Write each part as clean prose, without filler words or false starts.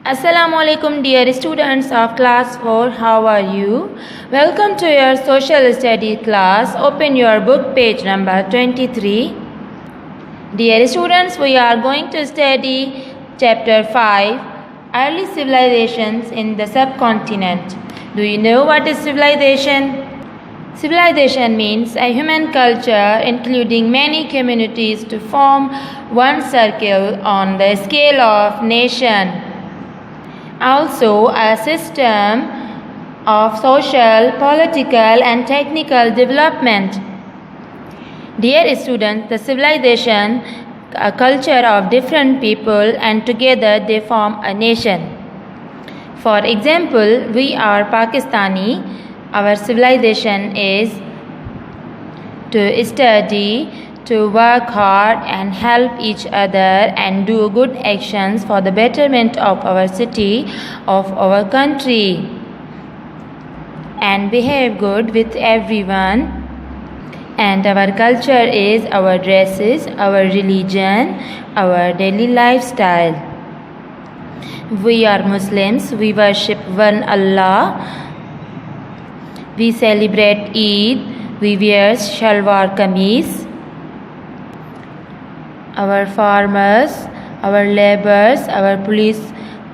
Assalamu alaikum dear students of class 4, how are you? Welcome to your social study class. Open your book page number 23. Dear students, we are going to study chapter 5, Early Civilizations in the Subcontinent. Do you know what is civilization? Civilization means a human culture including many communities to form one circle on the scale of nation. Also, a system of social, political, and technical development. Dear students, the civilization, a culture of different people, and together they form a nation. For example, we are Pakistani. Our civilization is to study, to work hard and help each other and do good actions for the betterment of our city, of our country, and behave good with everyone. And our culture is our dresses, our religion, our daily lifestyle. We are Muslims, we worship one Allah, we celebrate Eid, we wear shalwar kameez. Our farmers, our laborers, our police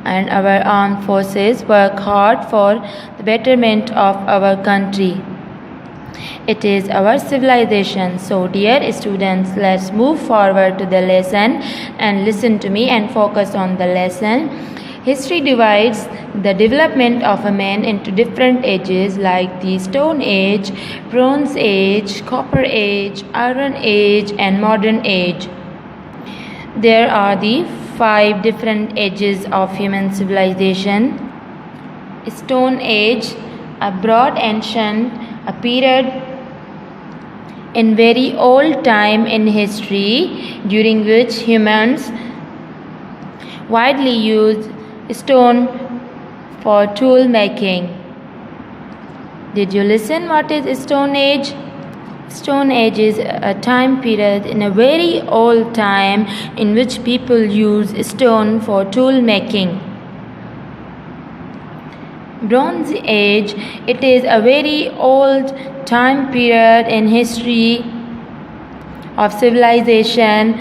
and our armed forces work hard for the betterment of our country. It is our civilization. So dear students, let's move forward to the lesson and listen to me and focus on the lesson. History divides the development of a man into different ages like the Stone Age, Bronze Age, Copper Age, Iron Age and Modern Age. There are the 5 different ages of human civilization. Stone Age, a broad ancient, a period in very old time in history during which humans widely used stone for tool making. Did you listen what is Stone Age? Stone Age is a time period in a very old time in which people use stone for tool making. Bronze Age, it is a very old time period in history of civilization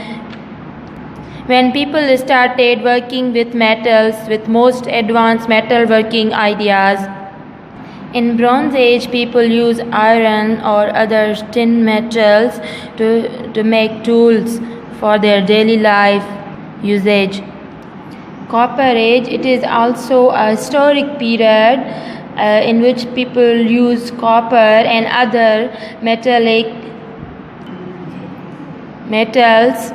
when people started working with metals with most advanced metalworking ideas. In Bronze Age, people use iron or other tin metals to make tools for their daily life usage. Copper Age, it is also a historic period in which people use copper and other metallic metals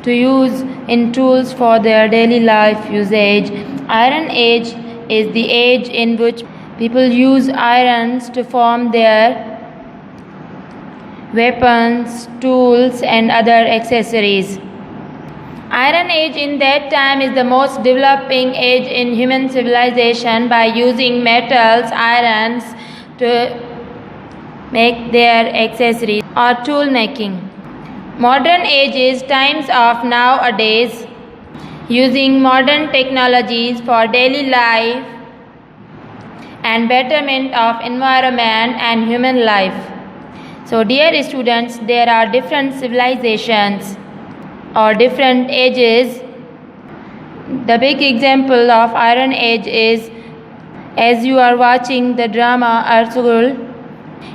to use in tools for their daily life usage. Iron Age is the age in which people use irons to form their weapons, tools and other accessories. Iron Age in that time is the most developing age in human civilization by using metals, irons to make their accessories or tool making. Modern Age is times of nowadays using modern technologies for daily life and betterment of environment and human life. So dear students, there are different civilizations or different ages. The big example of Iron Age is, as you are watching the drama Ertugrul,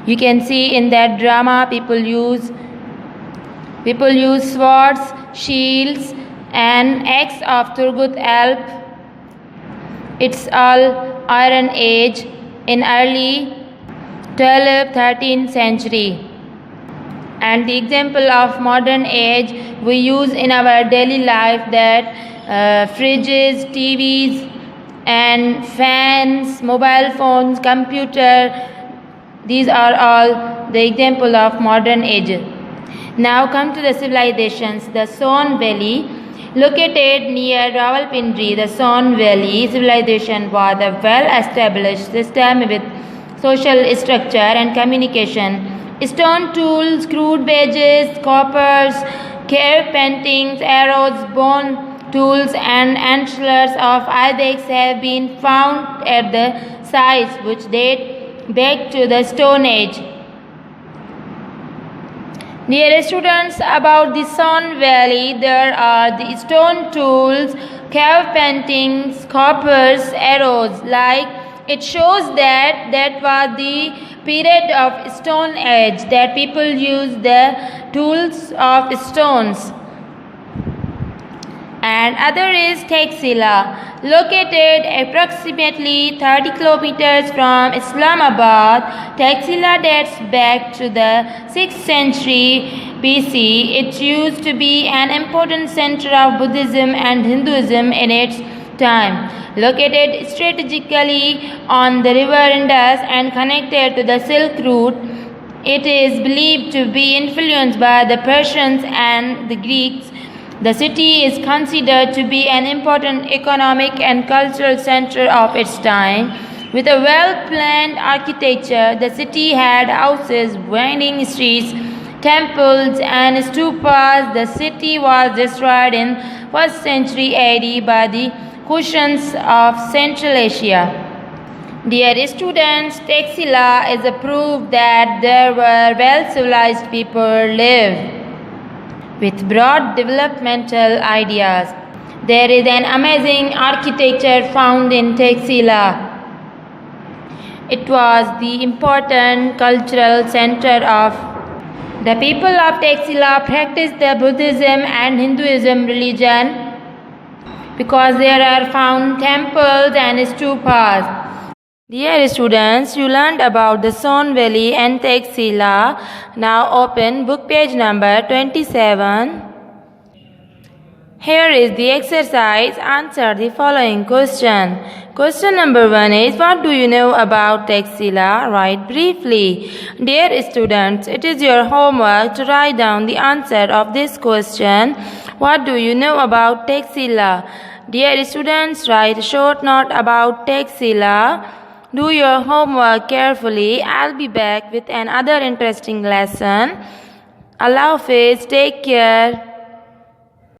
you can see in that drama people use swords, shields and axe of Turgut Alp. It's all Iron Age in early 12th, 13th century. And the example of modern age we use in our daily life, that fridges, TVs and fans, mobile phones, computer, these are all the example of modern age. Now come to the civilizations. The Son Valley, located near Rawalpindi, the Son Valley civilization was a well-established system with social structure and communication. Stone tools, crude badges, coppers, cave paintings, arrows, bone tools and antlers of ibex have been found at the sites which date back to the Stone Age. Dear students, about the Son Valley, there are the stone tools, cave paintings, coppers, arrows. Like it shows that was the period of Stone Age, that people used the tools of stones. And other is Taxila, located approximately 30 kilometers from Islamabad. Taxila dates back to the 6th century BC. It used to be an important center of Buddhism and Hinduism in its time. Located strategically on the river Indus and connected to the Silk Route, it is believed to be influenced by the Persians and the Greeks. The city is considered to be an important economic and cultural center of its time. With a well-planned architecture, the city had houses, winding streets, temples, and stupas. The city was destroyed in 1st century AD by the Kushans of Central Asia. Dear students, Taxila is a proof that there were well-civilized people lived with broad developmental ideas. There is an amazing architecture found in Taxila. It was the important cultural center of the people of Taxila practiced the Buddhism and Hinduism religion because there are found temples and stupas. Dear students, you learned about the Son Valley and Taxila. Now open book page number 27. Here is the exercise. Answer the following question. Question number 1 is, what do you know about Taxila? Write briefly. Dear students, it is your homework to write down the answer of this question. What do you know about Taxila? Dear students, write a short note about Taxila. Do your homework carefully. I'll be back with another interesting lesson. Allah Hafiz. Take care.